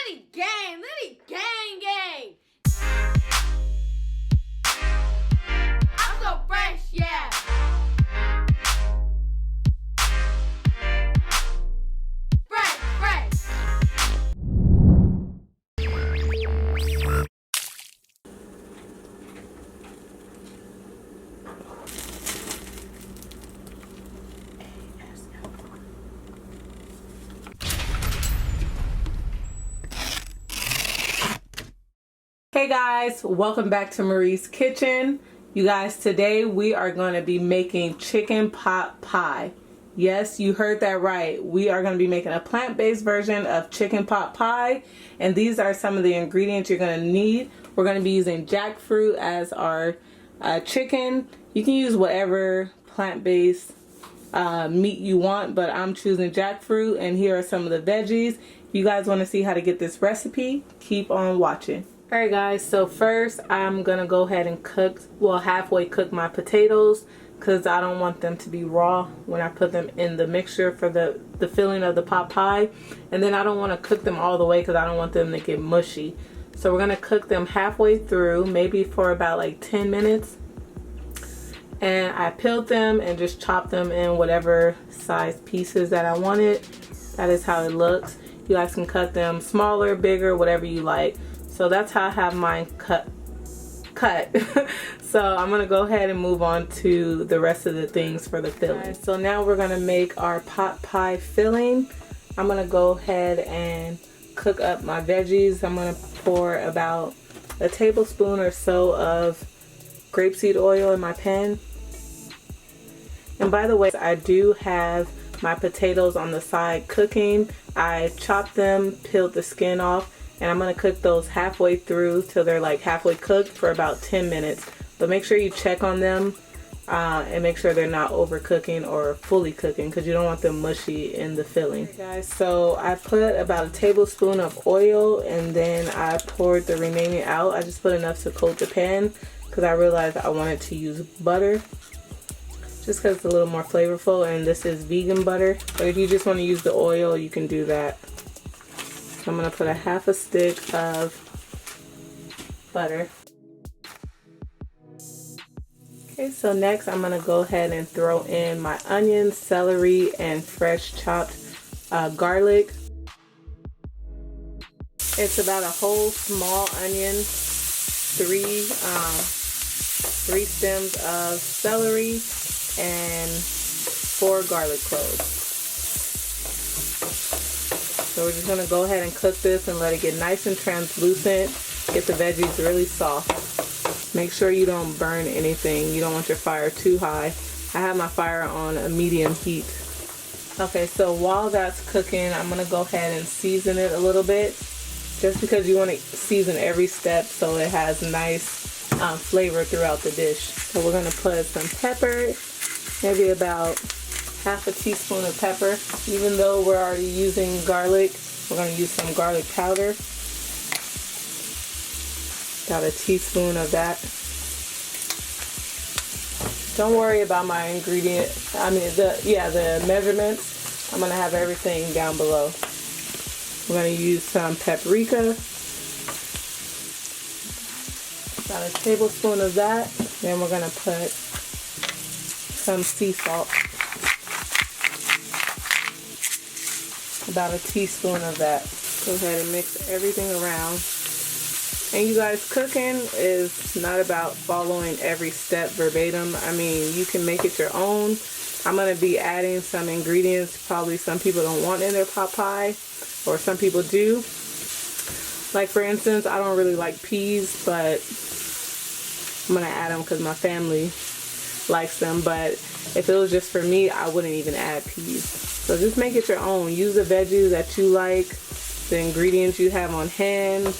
Liddy gang, Liddy gang gang. I'm so fresh, yeah. Fresh, fresh. Hey guys, welcome back to Marie's Kitchen. You guys, today we are going to be making chicken pot pie. Yes, you heard that right. We are going to be making a plant-based version of chicken pot pie, and these are some of the ingredients you're going to need. We're going to be using jackfruit as our chicken. You can use whatever plant-based meat you want, but I'm choosing jackfruit, and here are some of the veggies. If you guys want to see how to get this recipe, keep on watching. Alright guys, so first I'm gonna go ahead and halfway cook my potatoes, because I don't want them to be raw when I put them in the mixture for the filling of the pot pie. And then I don't want to cook them all the way because I don't want them to get mushy. So we're gonna cook them halfway through, maybe for about like 10 minutes. And I peeled them and just chopped them in whatever size pieces that I wanted. That is how it looks. You guys can cut them smaller, bigger, whatever you like. So that's how I have mine cut. So I'm gonna go ahead and move on to the rest of the things for the filling. So now we're gonna make our pot pie filling. I'm gonna go ahead and cook up my veggies. I'm gonna pour about a tablespoon or so of grapeseed oil in my pan. And by the way, I do have my potatoes on the side cooking. I chopped them, peeled the skin off, and I'm going to cook those halfway through till they're like halfway cooked for about 10 minutes. But make sure you check on them and make sure they're not overcooking or fully cooking, because you don't want them mushy in the filling. Okay, guys, so I put about a tablespoon of oil and then I poured the remaining out. I just put enough to coat the pan because I realized I wanted to use butter, just because it's a little more flavorful, and this is vegan butter. But if you just want to use the oil, you can do that. I'm going to put a half a stick of butter. Okay, so next I'm going to go ahead and throw in my onions, celery, and fresh chopped garlic. It's about a whole small onion, three stems of celery, and 4 garlic cloves. So we're just going to go ahead and cook this and let it get nice and translucent. Get the veggies really soft. Make sure you don't burn anything. You don't want your fire too high. I have my fire on a medium heat. Okay, so while that's cooking, I'm going to go ahead and season it a little bit. Just because you want to season every step so it has nice flavor throughout the dish. So we're going to put some pepper, maybe about half a teaspoon of pepper. Even though we're already using garlic, we're going to use some garlic powder. About a teaspoon of that. Don't worry about my the measurements. I'm going to have everything down below. We're going to use some paprika. About a tablespoon of that. Then we're going to put some sea salt. About a teaspoon of that. Go ahead and mix everything around. And you guys, cooking is not about following every step verbatim. I mean, you can make it your own. I'm going to be adding some ingredients probably some people don't want in their pot pie, or some people do. Like for instance, I don't really like peas, but I'm going to add them because my family likes them. But if it was just for me, I wouldn't even add peas. So just make it your own. Use the veggies that you like, the ingredients you have on hand.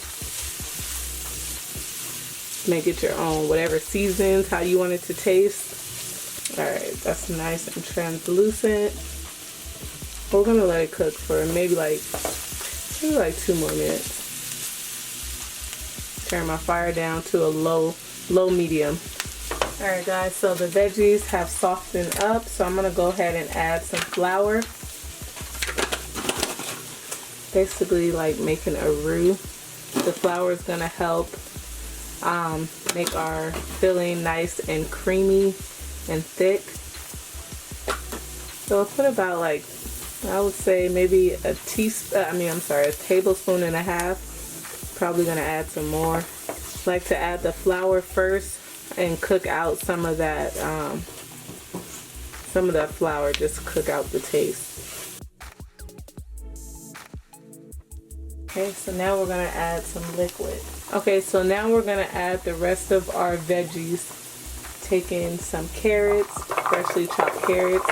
Make it your own. Whatever seasons, how you want it to taste. Alright, that's nice and translucent. We're going to let it cook for maybe like 2 more minutes. Turn my fire down to a low medium. Alright guys, so the veggies have softened up, so I'm going to go ahead and add some flour. basically like making a roux. The flour is gonna help make our filling nice and creamy and thick. So I'll put about like, I would say maybe a tablespoon and a half. Probably gonna add some more. Like to add the flour first and cook out some of that flour, just cook out the taste. Okay, so now we're gonna add some liquid. Okay, so now we're gonna add the rest of our veggies. Taking some carrots, freshly chopped carrots.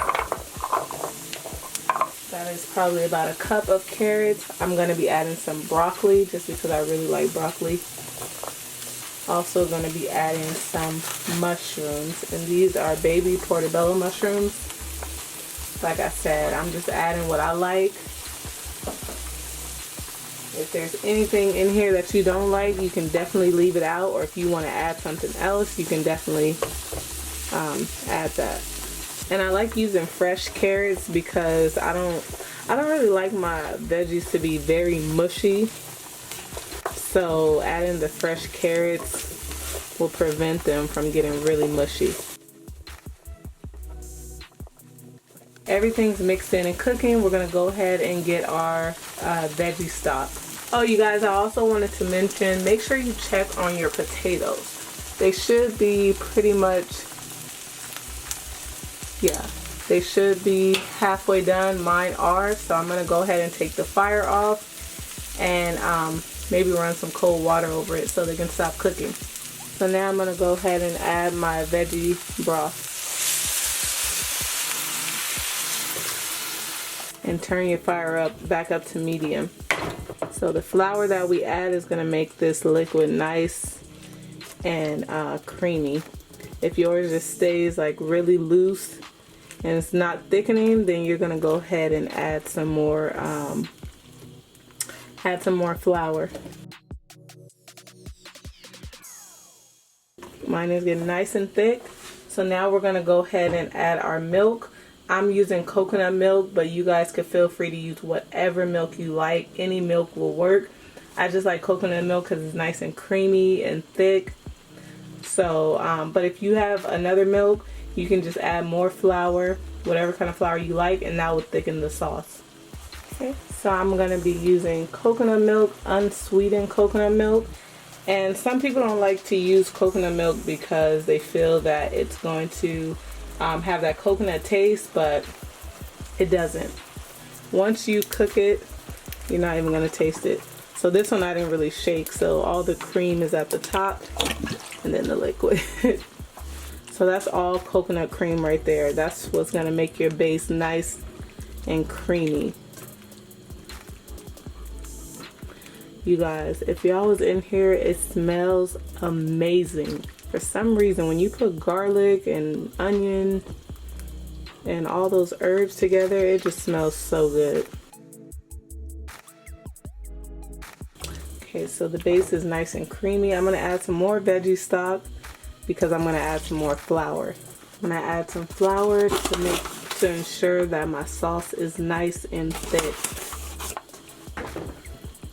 That is probably about a cup of carrots. I'm gonna be adding some broccoli just because I really like broccoli. Also gonna be adding some mushrooms, and these are baby portobello mushrooms. Like I said, I'm just adding what I like. If there's anything in here that you don't like, you can definitely leave it out, or if you want to add something else, you can definitely add that. And I like using fresh carrots because I don't really like my veggies to be very mushy. So adding the fresh carrots will prevent them from getting really mushy. Everything's mixed in and cooking. We're gonna go ahead and get our veggie stock. Oh, you guys, I also wanted to mention, make sure you check on your potatoes. They should be pretty much, yeah, they should be halfway done. Mine are, so I'm gonna go ahead and take the fire off and maybe run some cold water over it so they can stop cooking. So now I'm gonna go ahead and add my veggie broth. And turn your fire back up to medium. So the flour that we add is gonna make this liquid nice and creamy. If yours just stays like really loose and it's not thickening, then you're gonna go ahead and add some more flour. Mine is getting nice and thick. So now we're gonna go ahead and add our milk. I'm using coconut milk, but you guys could feel free to use whatever milk you like. Any milk will work. I just like coconut milk because it's nice and creamy and thick. So, but if you have another milk, you can just add more flour, whatever kind of flour you like, and that will thicken the sauce. Okay, so I'm gonna be using coconut milk, unsweetened coconut milk. And some people don't like to use coconut milk because they feel that it's going to have that coconut taste, but it doesn't. Once you cook it, you're not even gonna taste it. So this one I didn't really shake, so all the cream is at the top and then the liquid. So that's all coconut cream right there. That's what's gonna make your base nice and creamy. You guys, if y'all was in here, it smells amazing. For some reason, when you put garlic and onion and all those herbs together, it just smells so good. Okay, so the base is nice and creamy. I'm gonna add some more veggie stock because I'm gonna add some more flour. I'm gonna add some flour to ensure that my sauce is nice and thick.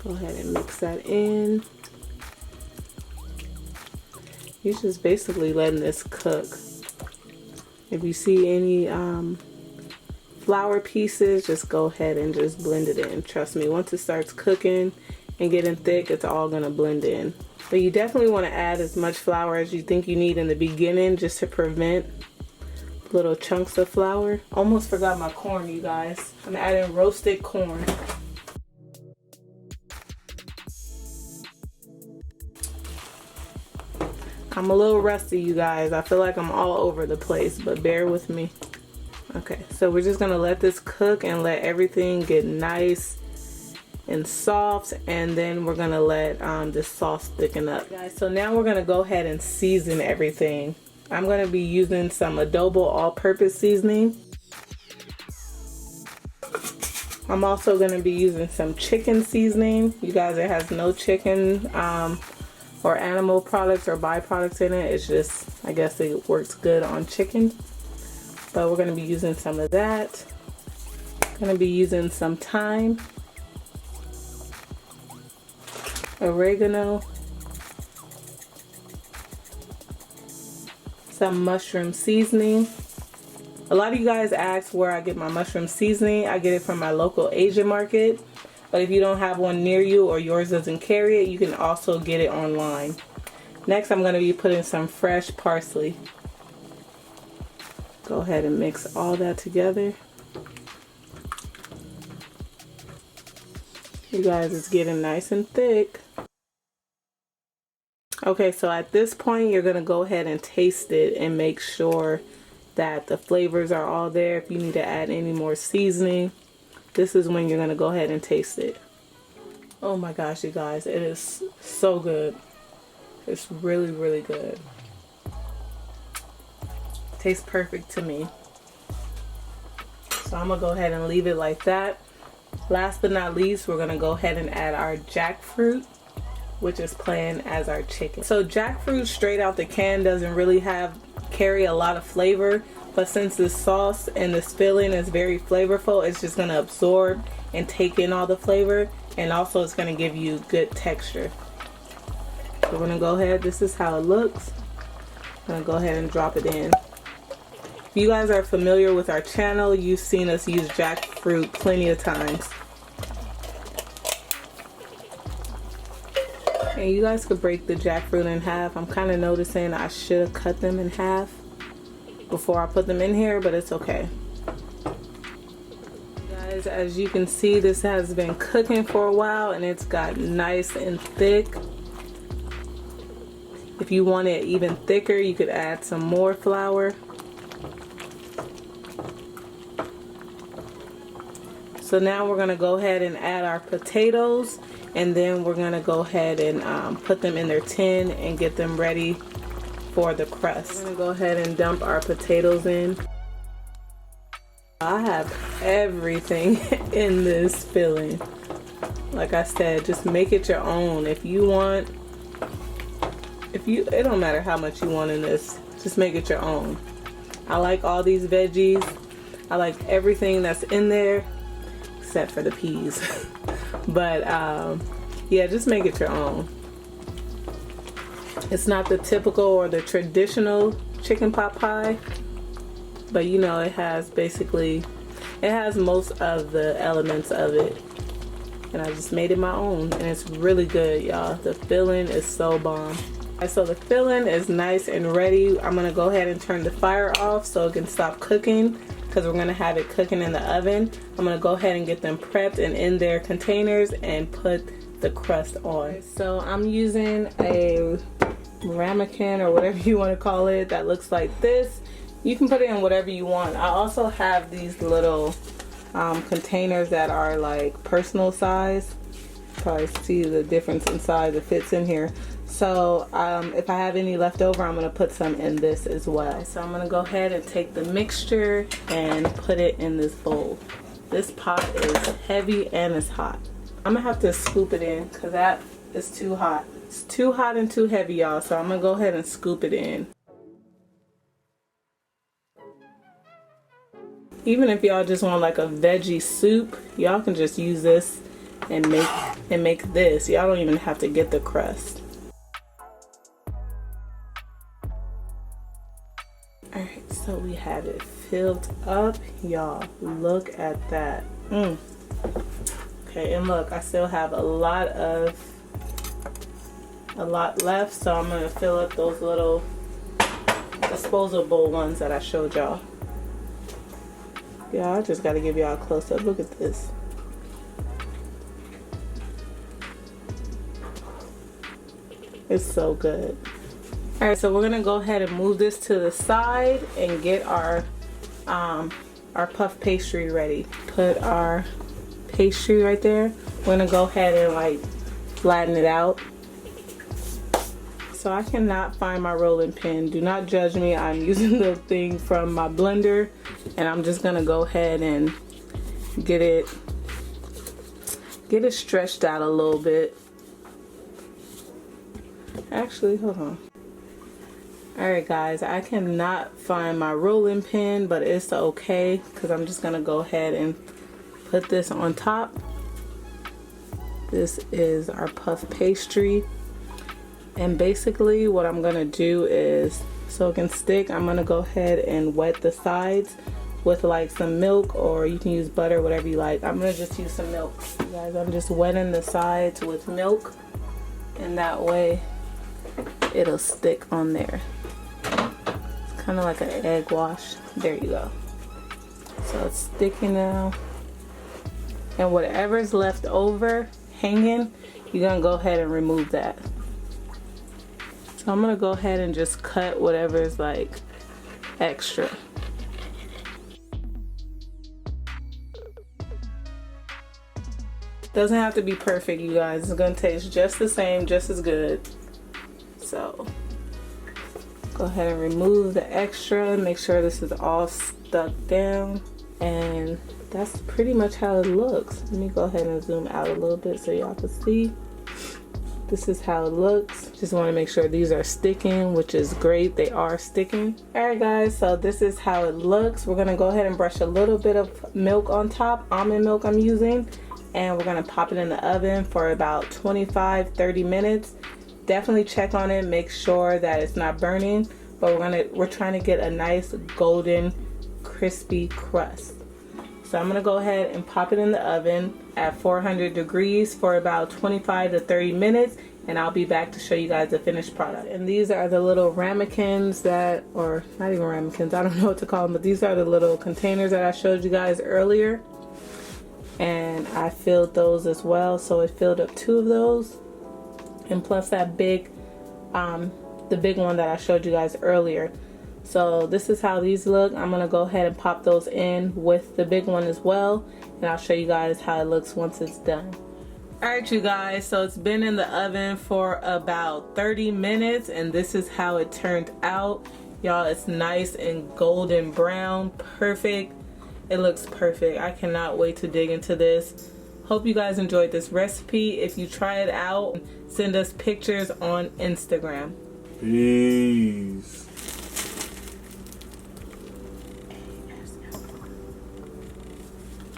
Go ahead and mix that in. You're just basically letting this cook. If you see any flour pieces, just go ahead and just blend it in. Trust me, once it starts cooking and getting thick, it's all gonna blend in. But you definitely want to add as much flour as you think you need in the beginning, just to prevent little chunks of flour. Almost forgot my corn, you guys. I'm adding roasted corn. I'm a little rusty, you guys. I feel like I'm all over the place, but bear with me. Okay, so we're just gonna let this cook and let everything get nice and soft, and then we're gonna let this sauce thicken up. Guys, so now we're gonna go ahead and season everything. I'm gonna be using some adobo all-purpose seasoning. I'm also gonna be using some chicken seasoning. You guys, it has no chicken or animal products or byproducts in it. It's just, I guess it works good on chicken. But we're going to be using some of that. Going to be using some thyme. oregano, some mushroom seasoning. A lot of you guys ask where I get my mushroom seasoning. I get it from my local Asian market, but if you don't have one near you or yours doesn't carry it, you can also get it online. Next, I'm going to be putting some fresh parsley. Go ahead and mix all that together. You guys, it's getting nice and thick. Okay, so at this point, you're going to go ahead and taste it and make sure that the flavors are all there. If you need to add any more seasoning, this is when you're going to go ahead and taste it. Oh my gosh, you guys, it is so good. It's really, really good. Tastes perfect to me. So I'm going to go ahead and leave it like that. Last but not least, we're going to go ahead and add our jackfruit, which is playing as our chicken. So jackfruit straight out the can doesn't really carry a lot of flavor, but since this sauce and this filling is very flavorful, it's just going to absorb and take in all the flavor, and also it's going to give you good texture. So we're going to go ahead, this is how it looks. I'm going to go ahead and drop it in. If you guys are familiar with our channel, you've seen us use jackfruit plenty of times. And you guys could break the jackfruit in half. I'm kind of noticing I should have cut them in half before I put them in here, but it's okay. Guys, as you can see, this has been cooking for a while and it's got nice and thick. If you want it even thicker, you could add some more flour. So now we're going to go ahead and add our potatoes, and then we're going to go ahead and put them in their tin and get them ready for the crust. We're going to go ahead and dump our potatoes in. I have everything in this filling. Like I said, just make it your own. If you want, it don't matter how much you want in this, just make it your own. I like all these veggies. I like everything that's in there except for the peas. But yeah, just make it your own. It's not the typical or the traditional chicken pot pie, but you know, it has most of the elements of it, and I just made it my own, and it's really good, y'all. The filling is so bomb. So the filling is nice and ready. I'm gonna go ahead and turn the fire off so it can stop cooking, because we're gonna have it cooking in the oven. I'm gonna go ahead and get them prepped and in their containers and put the crust on. So I'm using a ramekin or whatever you want to call it that looks like this. You can put it in whatever you want. I also have these little containers that are like personal size. Probably see the difference in size. It fits in here. So if I have any left over, I'm going to put some in this as well. So I'm going to go ahead and take the mixture and put it in this bowl. This pot is heavy and it's hot. I'm going to have to scoop it in because that is too hot. It's too hot and too heavy, y'all. So I'm going to go ahead and scoop it in. Even if y'all just want like a veggie soup, y'all can just use this and make this. Y'all don't even have to get the crust. Alright, so we have it filled up. Y'all, look at that. Okay, and look, I still have a lot left, so I'm going to fill up those little disposable ones that I showed y'all. Yeah, I just got to give y'all a close-up. Look at this. It's so good. Alright, so we're gonna go ahead and move this to the side and get our puff pastry ready. Put our pastry right there. We're gonna go ahead and like flatten it out. So I cannot find my rolling pin. Do not judge me. I'm using the thing from my blender, and I'm just gonna go ahead and get it stretched out a little bit. Actually, hold on. Alright guys, I cannot find my rolling pin, but it's okay because I'm just gonna go ahead and put this on top. This is our puff pastry. And basically what I'm gonna do is, so it can stick, I'm gonna go ahead and wet the sides with like some milk, or you can use butter, whatever you like. I'm gonna just use some milk. You guys, I'm just wetting the sides with milk, and that way it'll stick on there. It's kind of like an egg wash. There you go. So it's sticking now. And whatever's left over hanging, you're gonna go ahead and remove that. So I'm gonna go ahead and just cut whatever's like extra. Doesn't have to be perfect, you guys. It's gonna taste just the same, just as good. So go ahead and remove the extra. Make sure this is all stuck down. And that's pretty much how it looks. Let me go ahead and zoom out a little bit so y'all can see. This is how it looks. Just want to make sure these are sticking, which is great. They are sticking. Alright guys, so this is how it looks. We're going to go ahead and brush a little bit of milk on top. Almond milk I'm using. And we're going to pop it in the oven for about 25-30 minutes. Definitely check on it. Make sure that it's not burning. But we're trying to get a nice golden crispy crust. So I'm going to go ahead and pop it in the oven at 400 degrees for about 25 to 30 minutes, and I'll be back to show you guys the finished product. And these are the little ramekins that, or not even ramekins, I don't know what to call them, but these are the little containers that I showed you guys earlier. And I filled those as well, so it filled up 2 of those, and plus that big, the big one that I showed you guys earlier. So this is how these look. I'm gonna go ahead and pop those in with the big one as well, and I'll show you guys how it looks once it's done. Alright you guys, so it's been in the oven for about 30 minutes, and this is how it turned out. Y'all, it's nice and golden brown, perfect. It looks perfect. I cannot wait to dig into this. Hope you guys enjoyed this recipe. If you try it out, send us pictures on Instagram. Peace.